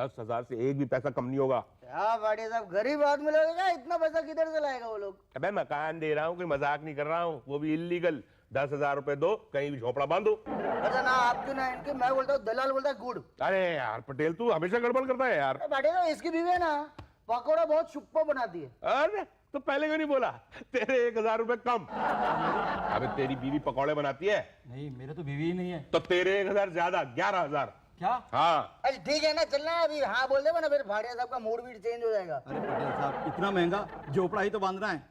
10,000 से एक भी पैसा कम नहीं होगा। क्या भाटिया साहब, गरीब आदमी लगेगा, इतना पैसा किधर से लाएगा वो लोग? अबे मकान दे रहा हूँ, कोई मजाक नहीं कर रहा हूँ, वो भी इल्लीगल। 10,000 रुपए दो, कहीं भी झोपड़ा बांधो। अच्छा ना आपकी ना इनकी, मैं बोलता हूँ दलाल बोलता है गुड़। अरे यार पटेल, तू हमेशा गड़बड़ करता है यार। भाटिया साहब, इसकी बीवी है ना, पकौड़ा बहुत सुपर बनाती है। अरे तो पहले क्यों नहीं बोला? तेरे 1,000 रुपए कम। अबे तेरी बीवी पकौड़े बनाती है? नहीं, मेरे तो बीवी ही नहीं है। तो तेरे 1,000 ज्यादा, 11,000। क्या? हाँ। अच्छा ठीक है ना, चलना है अभी। हाँ बोल दे, वरना फिर भाटिया साहब का मूड भी चेंज हो जाएगा। अरे पटेल साहब, इतना महंगा झोपड़ा ही तो बांधना है।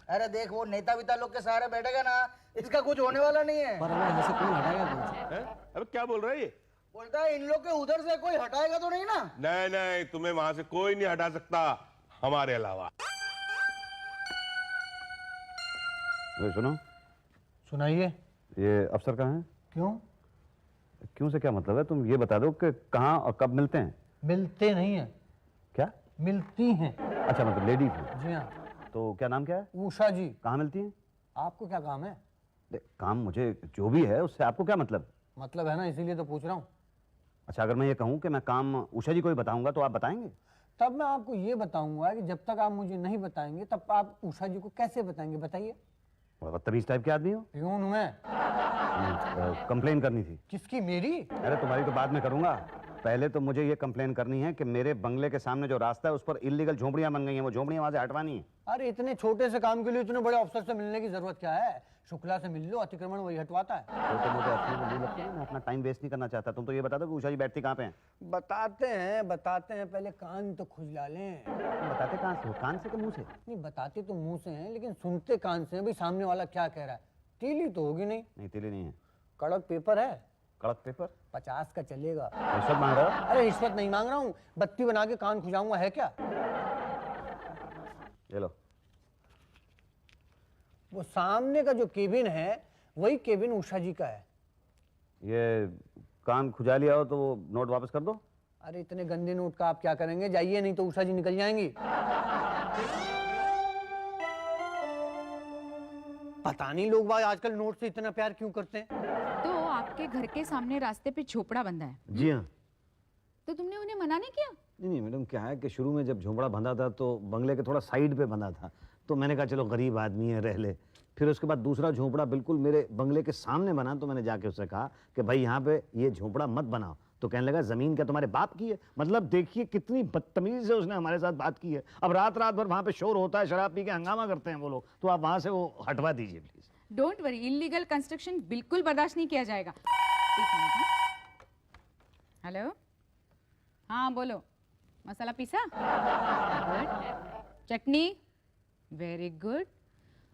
अरे देख, वो नेता विता लोग के सहारे बैठेगा ना, इसका कुछ होने वाला नहीं है। पर हमें यहाँ से कौन हटाएगा कौन से? अबे क्या बोल रहा है ये? बोलता है इन लोग के उधर से कोई हटाएगा तो नहीं ना? नहीं नहीं, तुम्हें वहां से कोई नहीं हटा सकता हमारे अलावा। सुनो, सुनाइए। ये अफसर कहाँ हैं? क्यों? क्यों से क्या मतलब है? तुम ये बता दो कि कहाँ और कब मिलते हैं। मिलते नहीं है। क्या? मिलती हैं। अच्छा, मतलब लेडीज हैं। जी हाँ। तो क्या नाम क्या है? उषा जी। कहाँ मिलती हैं? आपको क्या काम है? काम मुझे जो भी है उससे आपको क्या मतलब? मतलब है ना, इसीलिए तो पूछ रहा हूँ। अच्छा, अगर मैं ये कहूँ कि मैं काम उषा जी को ही बताऊंगा तो आप बताएंगे? तब मैं आपको ये बताऊंगा कि जब तक आप मुझे नहीं बताएंगे तब आप उषा जी को कैसे बताएंगे, बताइए। बड़ा बदतमीज टाइप के आदमी हो। प्यून हूं मैं। कंप्लेन करनी थी। किसकी? मेरी? अरे तुम्हारी तो बाद में करूंगा, पहले तो मुझे ये कंप्लेन करनी है कि मेरे बंगले के सामने जो रास्ता है उस पर इल्लीगल झोपड़ियां बन गई हैं, वो झोपड़ियां वहां से हटवानी है। अरे इतने छोटे से काम के लिए इतने बड़े अफसर से मिलने की जरूरत क्या है? शुक्ला से मिल लो, अतिक्रमण वही हटवाता है। तो मुझे अपने को नहीं लगता है, मैं अपना टाइम वेस्ट नहीं करना चाहता। तुम तो ये बता दो कि उषा जी बैठती कहाँ पे हैं? बताते हैं, पहले कान तो खुजला लें। बताते कहाँ से हो? कान से कि मुंह से? नहीं, बताते तो मुंह से हैं लेकिन सुनते कान से हैं। भाई सामने वाला क्या कह रहा है। तीली तो होगी नहीं? नहीं, तीली नहीं है। कड़क पेपर है? कड़क पेपर? 50 का चलेगा। रिश्वत मांग रहा हो? अरे रिश्वत नहीं मांग रहा हूँ, बत्ती बना के कान खुजाऊंगा, है क्या? ये लो। वो सामने का जो केबिन है वही केबिन उषा जी का है। ये कान खुजा लिया हो तो वो नोट वापस कर दो। अरे इतने गंदे नोट का आप क्या करेंगे? जाइए, नहीं तो उषा जी निकल जाएंगी। पता नहीं लोग बाग आजकल नोट से इतना प्यार क्यों करते हैं। तो आपके घर के सामने रास्ते पे झोपड़ा बंधा है? जी हाँ। तो तुमने उन्हें मना नहीं किया? नहीं मैडम, क्या है कि शुरू में जब झोंपड़ा बंधा था तो बंगले के थोड़ा साइड पे बंधा था, तो मैंने कहा चलो गरीब आदमी है, रह ले। फिर उसके बाद दूसरा झोंपड़ा बिल्कुल मेरे बंगले के सामने बना, तो मैंने जाके उससे कहा कि भाई यहाँ पे ये झोंपड़ा मत बनाओ। तो कहने लगा जमीन क्या तुम्हारे बाप की है? मतलब देखिए कितनी बदतमीजी से उसने हमारे साथ बात की है। अब रात रात भर वहाँ पे शोर होता है, शराब पी के हंगामा करते हैं वो लोग, तो आप वहाँ से वो हटवा दीजिए please. Don't worry, illegal construction बिल्कुल बर्दाश्त नहीं किया जाएगा। एक मिनट। हेलो, हाँ बोलो। मसाला पीसा? गुड। चटनी? Very good.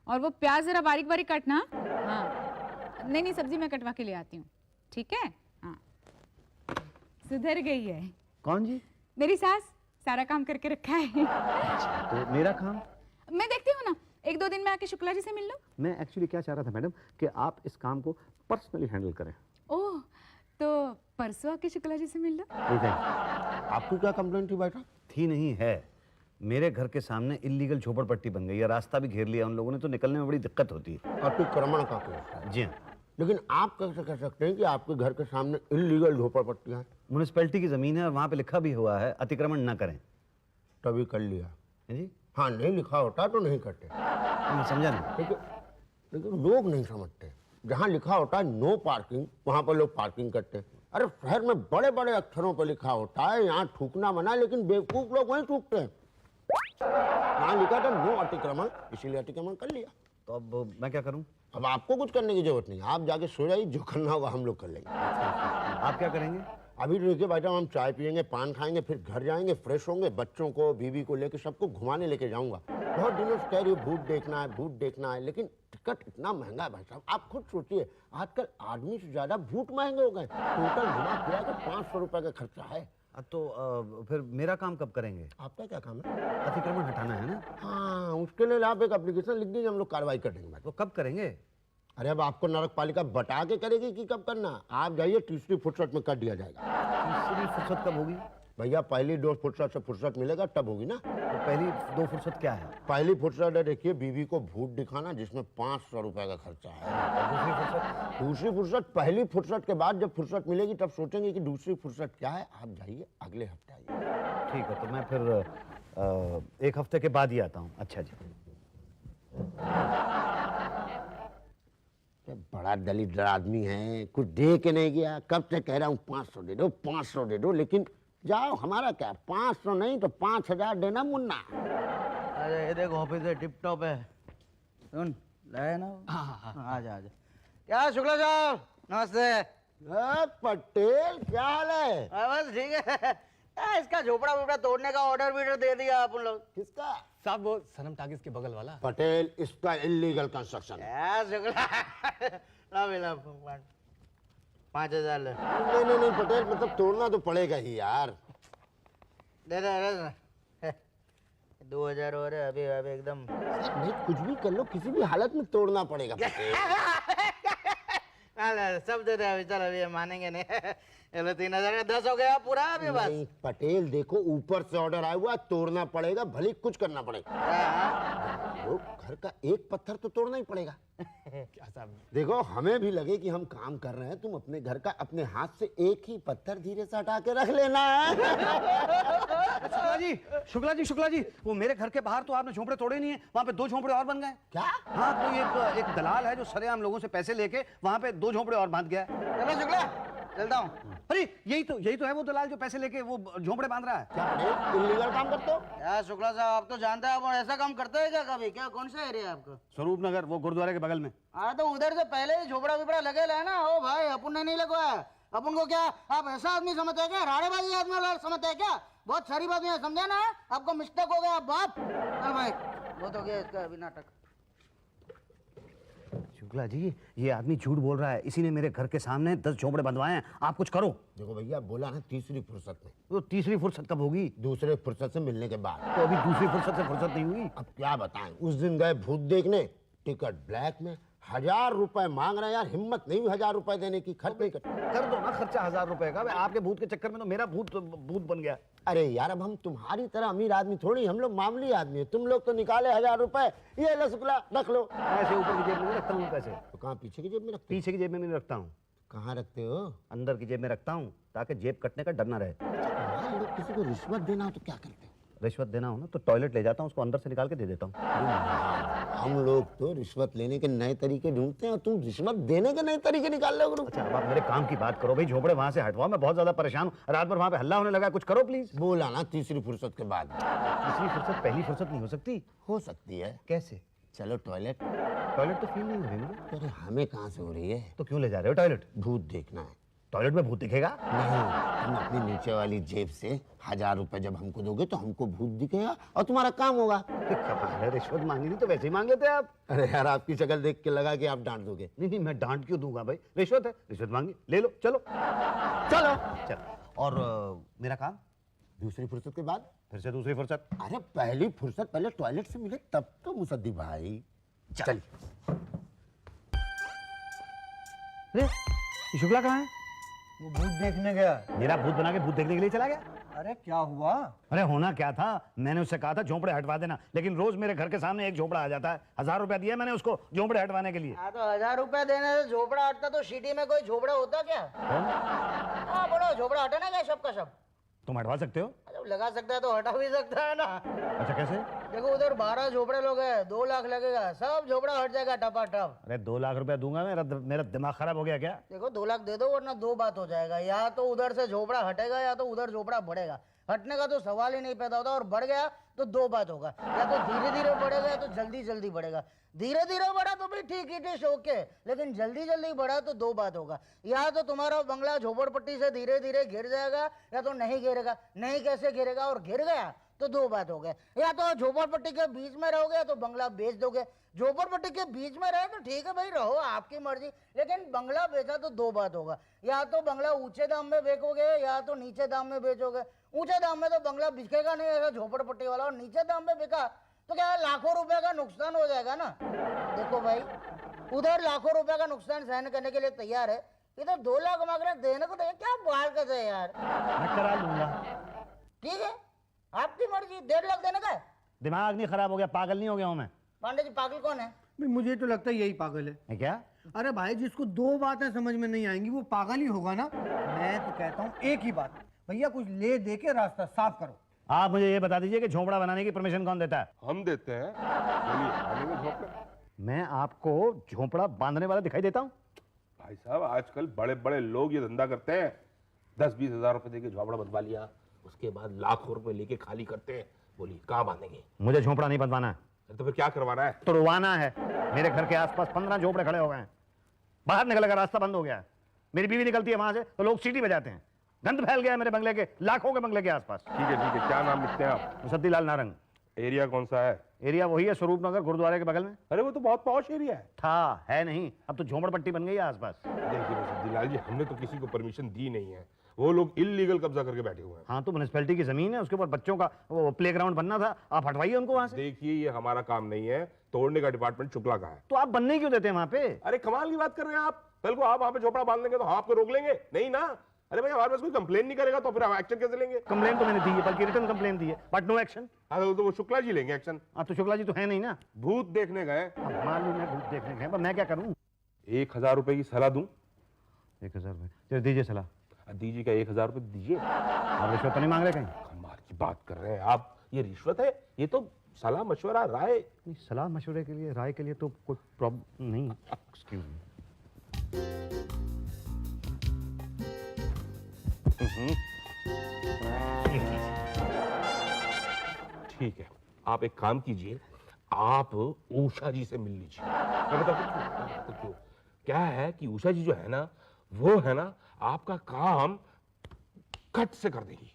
और वो प्याज जरा बारीक बारीक काटना। हाँ, नहीं सब्जी मैं कटवा के ले आती हूँ, ठीक है? हाँ, सुधर गई है। कौन जी? मेरी सास, सारा काम करके रखा है। अच्छा, तो मेरा काम? मैं देखती हूँ ना, 1-2 दिन में आके शुक्ला जी से मिल लो। मैं एक्चुअली क्या चाह रहा था मैडम कि आप इस काम को पर्सनली हैंडल करें। ओह, तो परसों आके शुक्ला जी से मिल लो। ठीक है। आपको क्या कंप्लेंट थी बेटा? थी नहीं है, मेरे घर के सामने इल्लीगल झोपड़पट्टी बन गई है, रास्ता भी घेर लिया उन लोगों ने, तो निकलने में बड़ी दिक्कत होती है। अतिक्रमण का केस है। जी हाँ। लेकिन आप कैसे कह सकते हैं कि आपके घर के सामने इल्लीगल झोपड़पट्टियां हैं? म्यूनिसिपैलिटी की जमीन है और वहाँ पे लिखा भी हुआ है अतिक्रमण न करें। तभी कर लिया। है जी? हाँ, नहीं लिखा होता तो नहीं करते। मैं समझा नहीं। लेकिन लोग नहीं समझते। जहाँ लिखा होता है नो पार्किंग, वहाँ पर लोग पार्किंग करते हैं। अरे शहर में बड़े बड़े अक्षरों पर लिखा होता है यहाँ थूकना मना, लेकिन बेवकूफ लोग वहीं थूकते हैं। यहाँ लिखा था नो अतिक्रमण, इसीलिए अतिक्रमण कर लिया। तो अब मैं क्या करूं? अब आपको कुछ करने की जरूरत नहीं, आप जाके सो जाइए, जो करना होगा हम लोग कर लेंगे। आप क्या करेंगे? अभी देखिए भाई साहब, हम चाय पियेंगे, पान खाएंगे, फिर घर जाएंगे, फ्रेश होंगे, बच्चों को बीवी को लेकर सबको घुमाने लेके जाऊंगा। बहुत दिनों से कह रही है भूत देखना है, लेकिन टिकट इतना महंगा है भाई साहब। आप खुद सोचिए, आजकल आदमी से ज्यादा भूत महंगे हो गए। टोटल घुमा फिरा के 500 रुपए का खर्चा है। तो फिर मेरा काम कब करेंगे? आपका क्या काम है? अतिक्रमण हटाना है ना? हाँ, उसके लिए आप एक एप्लीकेशन लिख दीजिए, हम लोग कार्रवाई कर देंगे। वो कब करेंगे? अरे अब आपको नगर पालिका बता के करेगी कि कब करना। आप जाइए, तीसरी फुर्सत में कर दिया जाएगा। तीसरी फुर्सत कब होगी? भैया पहली डोज फुर्सत से फुर्सत मिलेगा तब होगी ना। तो पहली दो फुर्सत क्या है? पहली फुर्सत है देखिए बीवी को भूत दिखाना, जिसमें 500 रुपए का खर्चा है। दूसरी फुर्सत पहली फुर्सत के बाद जब फुर्सत मिलेगी तब सोचेंगे कि दूसरी फुर्सत क्या है। आप जाइए अगले हफ्ते आइए। ठीक है, तो मैं फिर 1 हफ्ते के बाद ही आता हूँ। अच्छा जी। बड़ा दलिद्र आदमी है, कुछ दे के नहीं गया। कब से कह रहा हूँ 500 दे दो, 500 दे दो, लेकिन जाओ, हमारा क्या 500 नहीं तो 5000 देना मुन्ना। अरे ये देखो ऑफिस है, टिप टॉप है। सुन लाए ना? आजा आजा। क्या शुक्ला साहब, नमस्ते। पटेल क्या हाल है? बस ठीक है। इसका झोपड़ा वोपड़ा तोड़ने का ऑर्डर भी दे दिया अपन लोग। किसका? साहब वो सनम टाकिस के बगल वाला। पटेल इसका इलीगल कंस्ट्रक्शन है। क्या शुक्ला? ला मिला 5000 ले। नहीं पटेल, मतलब तोड़ना तो पड़ेगा ही यार। दे दे 2000 और है अभी अभी एकदम। नहीं कुछ भी कर लो, किसी भी हालत में तोड़ना पड़ेगा पटेल। सब दे दे अभी, चल अभी मानेंगे नहीं। चलो 3000 का 10 हो गया पूरा अभी बस। नहीं पटेल देखो, ऊपर से ऑर्डर आया हुआ, तोड़ना पड़ेगा, भले कुछ करना पड़ेगा। वो घर का एक पत्थर तो तोड़ना ही पड़ेगा। क्या साहब? देखो हमें भी लगे कि हम काम कर रहे हैं, तुम अपने घर का अपने हाथ से एक ही पत्थर धीरे से हटा के रख लेना है। शुक्ला जी, वो मेरे घर के बाहर तो आपने झोंपड़े तोड़े नहीं है, वहाँ पे 2 झोंपड़े और बन गए। क्या? हाँ, तो एक दलाल है जो सरेआम लोगों से पैसे लेके वहाँ पे 2 झोंपड़े और बांध गया है। चलो शुक्ला चलता हूँ। अरे यही तो है वो दलाल जो पैसे लेके वो झोंपड़े बांध रहा है। क्या पटेल इलीगल काम करते हो? क्या शुक्ला साहब, आप तो जानते हैं आप ऐसा काम करते हैं क्या कभी? क्या कौन सा एरिया है आपका? स्वरूप नगर, वो गुरुद्वारे के बगल में। हाँ तो उधर से पहले ही झोपड़ा विपड़ा लगे है ना। ओ भाई अपन ने नहीं लगवाया। अपन को क्या आप ऐसा आदमी समझते हैं क्या? राड़ेबाजी आदमी वाला समझते हैं क्या? बहुत सारी बात है, समझा ना? आपको मिस्टेक हो गया बाप। चल भाई बहुत हो गया इसका अभी नाटक। शुक्ला जी, ये आदमी झूठ बोल रहा है। इसी ने मेरे घर के सामने 10 झोंपड़े बंधवाए हैं। आप कुछ करो। देखो भैया बोला ना तीसरी फुर्सत में। तो तीसरी फुर्सत कब होगी? दूसरे फुर्सत से मिलने के बाद। तो अभी दूसरी फुर्सत से फुर्सत नहीं हुई। अब क्या बताएं, उस दिन गए भूत देखने, टिकट ब्लैक में, 1000 रुपए मांग रहे हैं यार। हिम्मत नहीं हुई 1000 रुपए देने की। खर्च नहीं कर दो ना खर्चा 1000 रुपए का। आपके भूत के चक्कर में तो मेरा भूत बन गया। अरे यार अब हम तुम्हारी तरह अमीर आदमी थोड़ी, हम लोग मामूली आदमी है। तुम लोग तो निकाले 1000 रुपए, ये लो शुक्ला रख लो। ऐसे ऊपर की जेब में नहीं रखता हूँ पैसे। तो कहाँ पीछे की जेब में रखते हो? पीछे की जेब में नहीं रखता हूँ। कहाँ रखते हो? अंदर की जेब में रखता हूँ, ताकि जेब कटने का डर ना रहे। मान लो किसी को रिश्वत देना हो तो क्या करते हो? रिश्वत देना हो ना तो टॉयलेट ले जाता हूँ, उसको अंदर से निकाल के दे देता हूँ। हम लोग तो रिश्वत लेने के नए तरीके ढूंढते हैं और तुम रिश्वत देने के नए तरीके निकाल लो। अच्छा अब आप मेरे काम की बात करो भाई। झोपड़े वहां से हटवाओ, मैं बहुत ज्यादा परेशान हूँ। रात भर वहां पे हल्ला होने लगा, कुछ करो प्लीज। बोला ना तीसरी फुर्सत के बाद। तीसरी फुर्सत पहली फुर्सत नहीं हो सकती? हो सकती है। कैसे? चलो टॉयलेट। टॉयलेट तो फील नहीं हो रही मुझे। अरे हमें कहाँ से हो रही है? तो क्यों ले जा रहे हो टॉयलेट? भूत देखना है। टॉयलेट में भूत दिखेगा? नहीं, तुम अपनी नीचे वाली जेब से 1000 रुपए जब हमको दोगे तो हमको भूत दिखेगा और तुम्हारा काम होगा। कमाल है, रिश्वत मांगी थी तो वैसे ही मांग लेते आप। अरे यार आपकी शक्ल देख के लगा कि आप डांट दोगे। नहीं मैं डांट क्यों दूंगा भाई? रिश्वत है, रिश्वत मांगी, ले लो। चलो चलो चल। और मेरा काम दूसरी फुर्सत के बाद? फिर से दूसरी फुर्सत। अरे पहली फुर्सत पहले टॉयलेट से मिले तब तो मुसद्दी भाई। चल। शुक्ला कहाँ है? वो भूत देखने गया। मेरा भूत बना के भूत देखने के लिए चला गया? अरे क्या हुआ? अरे होना क्या था, मैंने उससे कहा था झोंपड़े हटवा देना, लेकिन रोज मेरे घर के सामने एक झोंपड़ा आ जाता है। 1000 रुपया दिया मैंने उसको झोंपड़े हटवाने के लिए। हाँ तो 1000 रुपए देने से झोपड़ा हटता तो सिटी में कोई झोपड़ा होता क्या? हाँ बोलो झोपड़ा हटाना क्या सब का सब? तुम हटवा सकते हो? जब लगा सकता है तो हटा भी सकता है ना। अच्छा कैसे? देखो उधर 12 झोपड़े लोग हैं, 2 लाख लगेगा, सब झोपड़ा हट जाएगा टपाटप। अरे 2 लाख रुपया दूंगा? मेरा दिमाग खराब हो गया क्या? देखो 2 लाख दे दो वरना 2 बात हो जाएगा, या तो उधर से झोपड़ा हटेगा या तो उधर झोपड़ा बढ़ेगा। हटने का तो सवाल ही नहीं पैदा होता, और बढ़ गया तो 2 बात होगा, या तो धीरे धीरे बढ़ेगा या तो जल्दी जल्दी बढ़ेगा। धीरे धीरे बढ़ा तो भी ठीक ही थे शौक के, लेकिन जल्दी जल्दी बढ़ा तो 2 बात होगा, या तो तुम्हारा बंगला झोपड़पट्टी से धीरे धीरे गिर जाएगा या तो नहीं गिरेगा। नहीं कैसे गिरेगा, और गिर गया तो 2 बात हो गए, या तो झोपड़पट्टी के बीच में रहोगे तो बंगला बेच दोगे। झोपड़पट्टी के बीच में रहे तो ठीक है भाई रहो, आपकी मर्जी, लेकिन बंगला बेचा तो 2 बात होगा, या तो बंगला ऊंचे दाम में बेचोगे या तो नीचे दाम में बेचोगे। ऊंचे दाम में तो बंगला बिकेगा नहीं ऐसा झोपड़पट्टी वाला, और नीचे दाम में बिका तो क्या है लाखों रुपए का नुकसान हो जाएगा ना। देखो भाई उधर लाखों रुपए का नुकसान सहन करने के लिए तैयार है, इधर 2 लाख मांग रहे, देने को तैयार, क्या बात करते हैं यार। मैं करा लूंगा। ठीक है, आपकी मर्जी। 1.5 लाख देने का है। दिमाग नहीं खराब हो गया, पागल नहीं हो गया हूं मैं? पांडे जी पागल कौन है? भाई मुझे तो लगता है यही पागल है क्या? अरे भाई जिसको 2 बातें समझ में नहीं आएंगी वो पागल ही होगा ना। मैं तो कहता हूँ एक ही बात, भैया कुछ ले दे के रास्ता साफ करो। आप मुझे ये बता दीजिए कि झोपड़ा बनाने की परमिशन कौन देता है? हम देते हैं। बोलिए, बनेंगे झोपड़े? मैं आपको झोपड़ा बांधने वाला दिखाई देता हूँ? भाई साहब, आजकल बड़े बड़े लोग ये धंधा करते हैं। 10-20 हजार रुपए देके झोपड़ा बनवा लिया, उसके बाद लाखों रुपए लेके खाली करते हैं। बोलिए, कहाँ बांधेंगे? मुझे झोपड़ा नहीं बनवाना है, तो फिर क्या करवाना है? तोड़वाना है। मेरे घर के आसपास 15 झोपड़े खड़े हो गए हैं, बाहर निकलने का रास्ता बंद हो गया है। मेरी बीवी निकलती है वहां से तो लोग सीटी बजाते हैं। गंद फैल गया है मेरे बंगले के, लाखों के बंगले के आसपास। ठीक है, क्या नाम लिखते हैं आप? मुसद्दीलाल नारंग। एरिया कौन सा है? एरिया वही है, स्वरूप नगर, गुरुद्वारे के बगल में। अरे वो तो बहुत पॉश एरिया है। था, है नहीं, अब तो झोपड़पट्टी बन गई है आसपास। देखिए मुसद्दीलाल जी, हमने तो किसी को परमिशन दी नहीं है, वो लोग इल्लीगल कब्जा करके बैठे हुए हैं। हाँ तो म्युनिसिपैलिटी की जमीन है, उसके ऊपर बच्चों का वो प्लेग्राउंड बनना था, आप हटवाइए उनको वहां से। देखिए, ये हमारा काम नहीं है, तोड़ने का डिपार्टमेंट शुक्ला का है। तो आप बनने क्यों देते हैं वहां पे? अरे कमाल की बात कर रहे हैं आप। कल को आप वहां पे झोपड़ा बांध लेंगे तो हम आपको रोक लेंगे? नहीं ना। अरे भाई, हमारे पास कोई कंप्लेन नहीं करेगा तो फिर हम एक्शन कैसे लेंगे? कंप्लेन तो मैंने दी है, बल्कि रिटर्न कंप्लेन दी है, बट नो एक्शन। तो वो शुक्ला जी लेंगे एक्शन। अब तो शुक्ला जी तो है नहीं ना। भूत देखने गए। अब मालूम है भूत देखने गए, पर मैं क्या करूं? 1000 रुपए की सलाह दूं? 1000 रुपए चलो दीजिए सलाह। दीजिए, क्या 1000 रुपए दीजिए? आप रिश्वत तो नहीं मांग रहे कहीं? कमाल की बात कर रहे हैं आप। ये रिश्वत है? ये तो सलाह मशवरा राय। नहीं, सलाह मशवरे के लिए, राय के लिए तो कोई प्रॉब्लम नहीं। Excuse me. ठीक है, आप एक काम कीजिए, आप उषा जी से मिल लीजिए। मैं बताता हूं क्यों। क्या है कि उषा जी जो है ना, वो है ना आपका काम कट से कर देगी।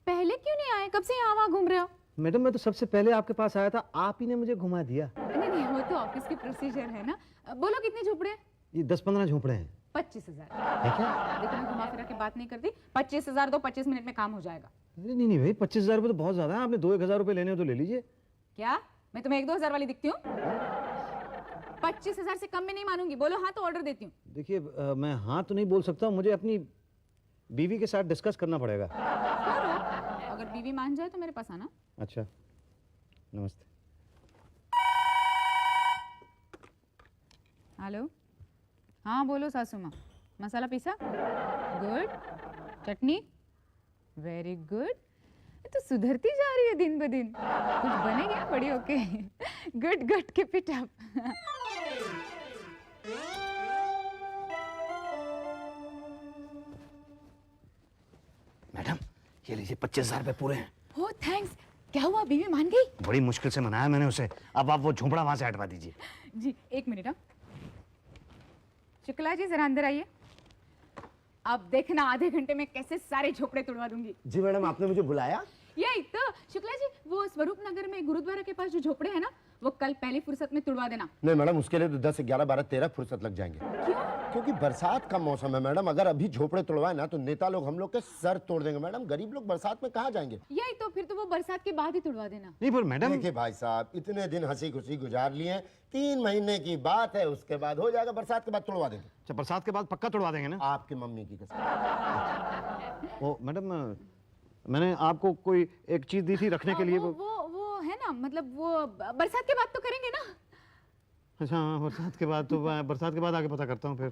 पहले क्यों नहीं आए? कब से यहाँ वहाँ घूम रहे हो? मैडम मैं तो सबसे पहले आपके पास आया था, आप ही ने मुझे घुमा दिया। नहीं नहीं, वो तो ऑफिस की प्रोसीजर है ना। बोलो कितने झोपड़े? ये 10-15 झोपड़े हैं। 25,000। है क्या? देखो मैं घुमा फिरा के बात नहीं करती। 25,000 दो, 25 मिनट में काम हो जाएगा। नहीं नहीं भाई, 25,000 रुपये तो बहुत ज्यादा है। आपने 2-1,000 रुपये लेने हो तो ले लीजिए। क्या मैं तुम्हें 1-2 हजार वाली दिखती हूँ? 25,000 से कम में नहीं मानूंगी। बोलो हाँ तो ऑर्डर देती हूँ। देखिए मैं हाँ तो नहीं बोल सकता, मुझे अपनी बीवी के साथ डिस्कस करना पड़ेगा। करो, अगर बीवी मान जाए तो मेरे पास आना। अच्छा, नमस्ते। हेलो, हाँ बोलो सासू माँ। मसाला पीसा? गुड। चटनी? Very good. तो सुधरती जा रही है दिन ब दिन। कुछ बनेगा बड़ी होके। Good good, keep it up. Madam ये लीजिए, 25,000 रुपये पूरे हैं। ओह थैंक्स। क्या हुआ, बीवी मान गई? बड़ी मुश्किल से मनाया मैंने उसे। अब आप वो झोपड़ा वहां से हटवा दीजिए। जी एक मिनट। हाँ शुक्ला जी जरा अंदर आइए। अब देखना आधे घंटे में कैसे सारे झोपड़े तोड़वा दूंगी। जी मैडम, आपने मुझे बुलाया? यही तो शुक्ला जी, वो स्वरूप नगर में गुरुद्वारा के पास जो झोपड़े हैं ना, वो कल पहली फुर्सत में तुड़वा देना। नहीं मैडम, उसके लिए तो 10, 11, 12, 13 फुर्सत लग जाएंगे। क्यों? क्योंकि बरसात का मौसम है मैडम। अगर अभी झोपड़े तोड़वाए ना तो नेता लोग हम लोग के सर तोड़ देंगे मैडम। गरीब लोग बरसात में कहाँ जाएंगे? यही तो, फिर तो वो बरसात के बाद ही तुड़वा देना। नहीं पर मैडम, देखिए भाई साहब, इतने दिन हंसी खुशी गुजार लिए, 3 महीने की बात है, उसके बाद हो जाएगा। बरसात के बाद तोड़वा देंगे। अच्छा बरसात के बाद पक्का तोड़वा देंगे ना? आपकी मम्मी की कसम। वो मैडम मैंने आपको कोई एक चीज दी थी रखने के लिए। वो है ना, मतलब वो बरसात के बाद तो करेंगे ना। अच्छा हाँ, बरसात के बाद तो बरसात के बाद आगे पता करता हूँ फिर।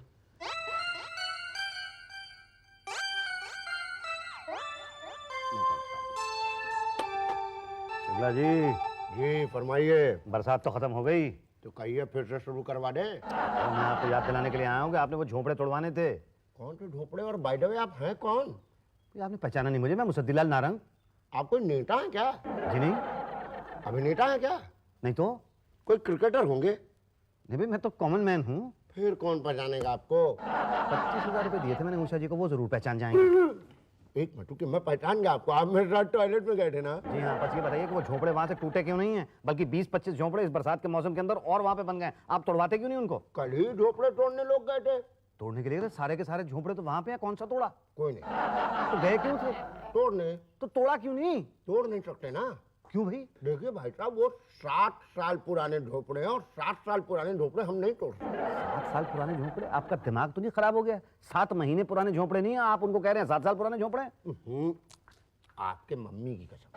शुक्ला जी। जी फरमाइए। बरसात तो खत्म हो गई, तो कहिए फिर से शुरू करवा दें। और मैं आपको याद दिलाने के लिए आया हूँ कि आपने वो झोपड़े तोड़वाने थे। कौन से झोपड़े? और बाय द वे आप हैं कौन? ये आपने पहचाना नहीं मुझे? मैं मुसद्दीलाल नारंग। आप कोई नेता हैं क्या? जी नहीं। अभिनेता हैं क्या? नहीं तो? कोई क्रिकेटर होंगे? नहीं भाई, मैं तो कॉमन मैन हूँ। फिर कौन पहचानेगा आपको? 25,000 रुपये दिए थे मैंने उषा जी को, वो जरूर पहचान जाएंगे। एक मिनट, मैं पहचान गया आपको। आप मेरे साथ टॉयलेट में गए थे ना? जी हाँ, बस ये बताइए कि वो झोपड़े वहां से टूटे क्यों नहीं है, बल्कि 20-25 झोपड़े इस बरसात के मौसम के अंदर और वहां पे बन गए। आप तोड़वाते क्यों नहीं उनको? कल ही झोपड़े तोड़ने लोग गए थे। तोड़ने के लिए तो सारे के सारे झोपड़े तो वहां पे है, कौन सा तोड़ा? कोई नहीं। तो गए क्यों थे? तोड़ने? तो तोड़ा क्यों नहीं? तोड़ नहीं सकते ना। क्यों भाई? देखिए भाई साहब, वो 60 साल पुराने झोपड़े हैं और 60 साल पुराने झोपड़े हम नहीं तोड़ सकते। 7 साल पुराने झोपड़े? आपका दिमाग तो नहीं खराब हो गया? 7 महीने पुराने झोपड़े नहीं है, आप उनको कह रहे हैं 7 साल पुराने झोपड़े हैं। आपके मम्मी की कसम।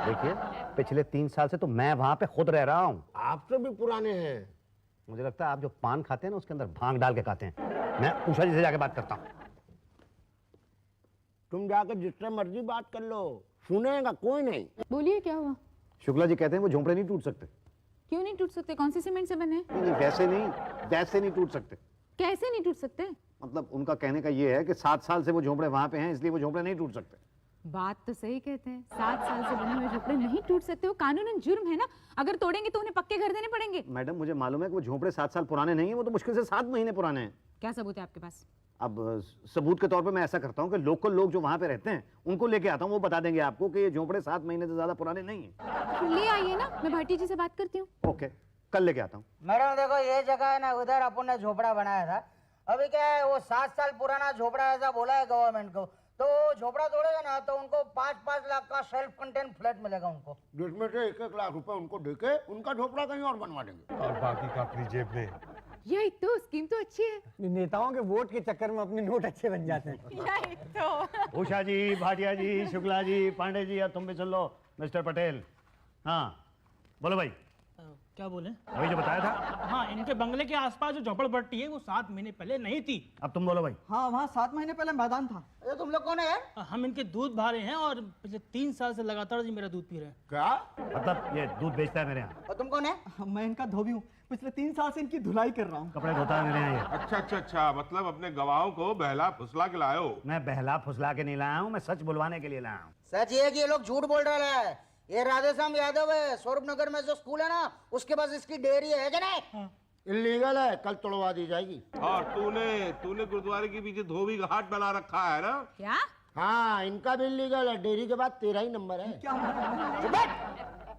देखिए, पिछले 3 साल से तो मैं वहां पे खुद रह रहा हूँ। आपसे भी पुराने हैं। मुझे लगता है आप जो पान खाते हैं ना उसके अंदर भांग डाल के खाते हैं। मैं उषा जी से जाके बात करता हूँ। तुम जाकर जिससे मर्जी बात कर लो, सुनेगा कोई नहीं। बोलिए क्या हुआ? शुक्ला जी कहते हैं वो झोंपड़े नहीं टूट सकते। क्यों नहीं टूट सकते? कौन सी सीमेंट से बने हैं? नहीं, वैसे नहीं टूट सकते। कैसे नहीं टूट सकते? मतलब उनका कहने का ये है कि 7 साल से वो झोंपड़े वहां पे हैं, इसलिए वो झोंपड़े नहीं टूट सकते। बात तो सही कहते हैं, 7 साल से बने हुए झोपड़े नहीं टूट सकते। वो कानूनन जुर्म है ना, अगर तोड़ेंगे तो उन्हें पक्के घर देने पड़ेंगे। मैडम मुझे मालूम है कि वो झोंपड़े 7 साल पुराने नहीं है, वो तो मुश्किल से 7 महीने पुराने हैं। क्या सबूत है आपके पास? अब सबूत के तौर पे मैं ऐसा करता हूँ कि लोकल लोग जो वहां पे रहते हैं उनको लेके आता हूँ, वो बता देंगे आपको कि ये झोंपड़े 7 महीने से ज्यादा पुराने नहीं है। फिर ले आइए ना, मैं भाटी जी से बात करती हूँ। ओके, कल लेके आता हूँ। मैडम देखो, ये जगह है ना, उधर अपन ने झोपड़ा बनाया था। अभी क्या है, वो 7 साल पुराना झोपड़ा ऐसा बोला है गवर्नमेंट को, तो झोपड़ा तोड़ेगा ना तो उनको 5-5 लाख का सेल्फ कंटेंट फ्लैट मिलेगा उनको, जिसमें से 1-1 लाख रुपए उनको देके उनका झोपड़ा कहीं और बनवा देंगे। और बाकी का अपनी जेब में। यही तो स्कीम तो अच्छी है। नेताओं के वोट के चक्कर में अपने नोट अच्छे बन जाते हैं। यही तो। उषा जी, भाटिया जी, शुक्ला जी, पांडे जी, अब तुम भी सुन लो। मिस्टर पटेल, हाँ बोलो भाई। क्या बोले? वही जो बताया था। हाँ, इनके बंगले के आसपास जो झोपड़पट्टी है वो 7 महीने पहले नहीं थी। अब तुम बोलो भाई। हाँ, वहाँ 7 महीने पहले मैदान था। अरे तुम लोग कौन है यार? हम इनके दूध भारे हैं और पिछले 3 साल से लगातार जी मेरा दूध पी रहे हैं। क्या? मतलब ये दूध बेचता है मेरे यहाँ, और तुम कौन है? मैं इनका धोबी हूँ, पिछले 3 साल से इनकी धुलाई कर रहा हूँ। कपड़े धोता है मेरे यहाँ ये। अच्छा, मतलब अपने गवाहों को बहला फुसला के लाए हो। मैं बहला फुसला के नहीं लाया हूँ, मैं सच बुलवाने के लिए लाया हूँ। सच ये है कि ये लोग झूठ बोल रहे हैं। ये राधेश्याम यादव है, स्वरूप नगर में जो स्कूल है ना, उसके पास इसकी डेयरी है क्या नहीं? इलीगल है, कल तोड़वा दी जाएगी। और तूने गुरुद्वारे के पीछे धोबी घाट बना रखा है ना? क्या? हाँ, इनका भी इलीगल है, डेयरी के बाद 13 ही नंबर है।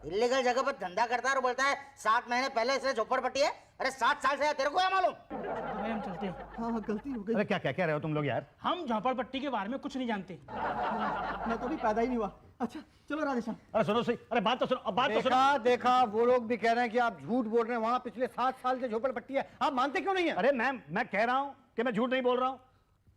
इलीगल जगह पर धंधा करता है और बोलता है 7 महीने पहले से झोपड़पट्टी है। अरे 7 साल से तेरे को क्या मालूम? तो भाई हम चलते हैं। हाँ, गलती हो गई। अरे क्या क्या कह रहे हो तुम लोग यार? हम झोपड़पट्टी के बारे में कुछ नहीं जानते। मैं तो अभी पैदा ही नहीं हुआ। अच्छा चलो राधेश्याम। अरे सुनो सही, अरे बात तो सुनो, अब बात तो सुनो। देखा, वो लोग भी कह रहे हैं कि आप झूठ बोल रहे हैं। वहाँ पिछले 7 साल से झोपड़पट्टी है, आप मानते क्यों नहीं है? अरे मैं कह रहा हूँ कि मैं झूठ नहीं बोल रहा हूँ।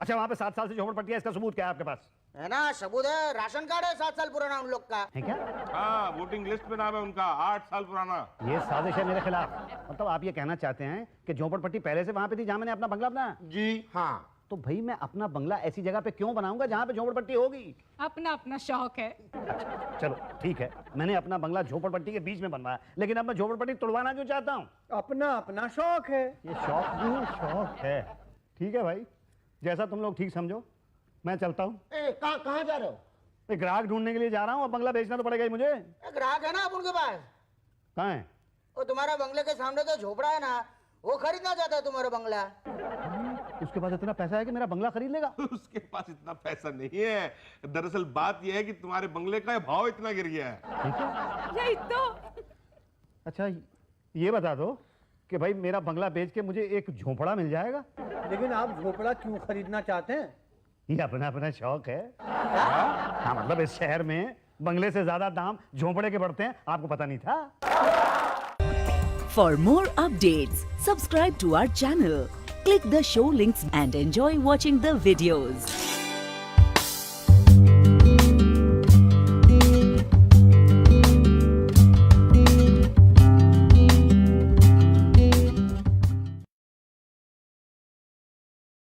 अच्छा, वहाँ पे 7 साल से झोपड़पट्टी है, इसका सबूत क्या है आपके पास? है ना, सबूत है, राशन कार्ड है 7 साल पुराना उन लोग का। है क्या? हाँ, वोटिंग लिस्ट में नाम है उनका, 8 साल पुराना। ये साजिश है मेरे खिलाफ। मतलब आप ये कहना चाहते हैं कि झोपड़पट्टी पहले से वहाँ पे थी जहाँ मैंने अपना बंगला बनाया? जी हाँ। तो भाई मैं अपना बंगला ऐसी जगह पे क्यों बनाऊंगा जहाँ पे झोपड़पट्टी होगी? अपना अपना शौक है। अच्छा चलो ठीक है, मैंने अपना बंगला झोपड़पट्टी के बीच में बनवाया, लेकिन अब मैं झोपड़पट्टी तोड़वाना क्यों चाहता हूँ? अपना अपना शौक है। ये शौक नहीं, शौक है। ठीक है भाई, जैसा तुम लोग ठीक समझो, मैं चलता हूँ। कहाँ जा रहे हो? एक ग्राहक ढूंढने के लिए जा रहा हूँ, अब बंगला बेचना तो पड़ेगा ही मुझे। ग्राहक है ना अब उनके पास। कहाँ है? वो तुम्हारा बंगले के सामने तो झोपड़ा है ना, वो खरीदना चाहता है तुम्हारा बंगला। उसके पास इतना पैसा है कि मेरा बंगला खरीद लेगा? उसके पास इतना पैसा नहीं है। दरअसल बात यह है कि तुम्हारे बंगले का भाव इतना गिर गया है। ठीक है। यही तो। अच्छा ये बता दो कि भाई मेरा बंगला बेच के मुझे एक झोपड़ा मिल जाएगा? लेकिन आप झोपड़ा क्यों खरीदना चाहते हैं? ये अपना अपना शौक है। हाँ मतलब इस शहर में बंगले से ज्यादा दाम झोपड़े के बढ़ते हैं, आपको पता नहीं था? For more updates, subscribe to our channel, click the show links and enjoy watching the videos.